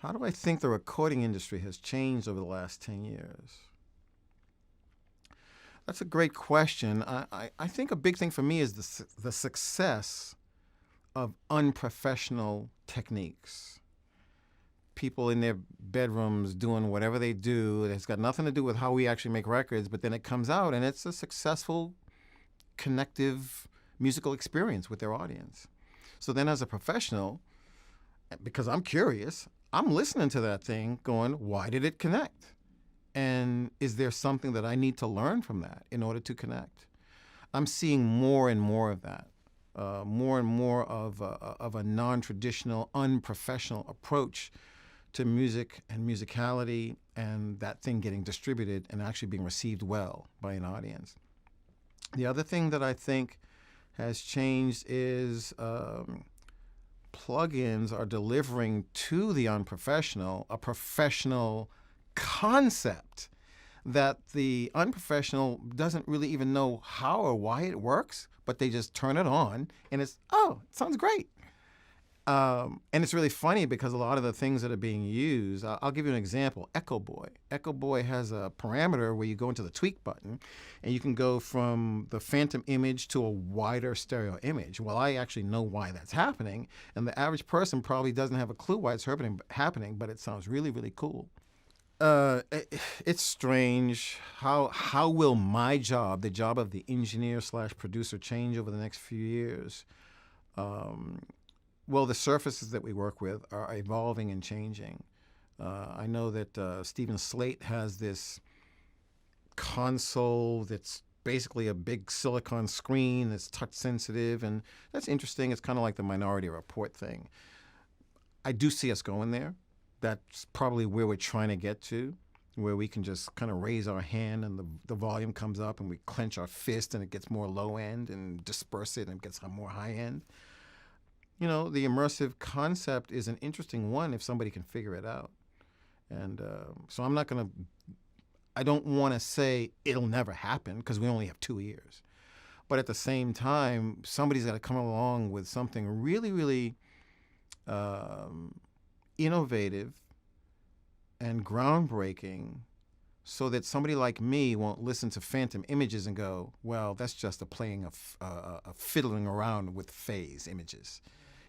How do I think the recording industry has changed over the last 10 years? That's a great question. I think a big thing for me is the success of unprofessional techniques. People in their bedrooms doing whatever they do. It's got nothing to do with how we actually make records, but then it comes out and it's a successful, connective musical experience with their audience. So then as a professional, because I'm curious, I'm listening to that thing going, why did it connect? And is there something that I need to learn from that in order to connect? I'm seeing more and more of that, more and more of a non-traditional, unprofessional approach to music and musicality, and that thing getting distributed and actually being received well by an audience. The other thing that I think has changed is plugins are delivering to the unprofessional a professional concept that the unprofessional doesn't really even know how or why it works, but they just turn it on and it sounds great. And it's really funny because a lot of the things that are being used, I'll give you an example. Echo Boy. Echo Boy has a parameter where you go into the tweak button and you can go from the phantom image to a wider stereo image. Well, I actually know why that's happening, and the average person probably doesn't have a clue why it's happening, but it sounds really, really cool. It's strange. How will my job, the job of the engineer/producer, change over the next few years? Well, the surfaces that we work with are evolving and changing. I know that Stephen Slate has this console that's basically a big silicon screen that's touch sensitive, and that's interesting. It's kind of like the Minority Report thing. I do see us going there. That's probably where we're trying to get to, where we can just kind of raise our hand and the volume comes up and we clench our fist and it gets more low end, and disperse it and it gets more high end. You know, the immersive concept is an interesting one if somebody can figure it out. And so I don't want to say it'll never happen because we only have 2 years. But at the same time, somebody's got to come along with something really, really innovative and groundbreaking so that somebody like me won't listen to phantom images and go, well, that's just a fiddling around with phase images.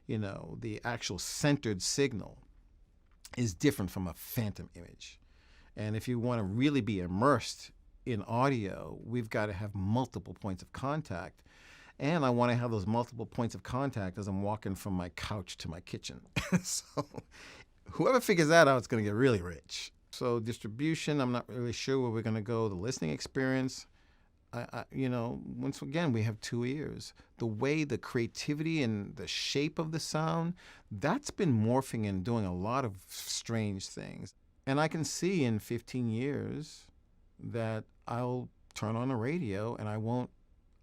You know, the actual centered signal is different from a phantom image. And if you want to really be immersed in audio, we've got to have multiple points of contact. And I want to have those multiple points of contact as I'm walking from my couch to my kitchen. So whoever figures that out is going to get really rich. So distribution, I'm not really sure where we're going to go. The listening experience, once again, we have 2 ears. The way the creativity and the shape of the sound, that's been morphing and doing a lot of strange things. And I can see in 15 years that I'll turn on the radio and I won't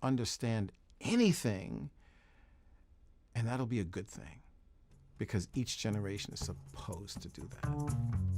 understand anything, and that'll be a good thing because each generation is supposed to do that.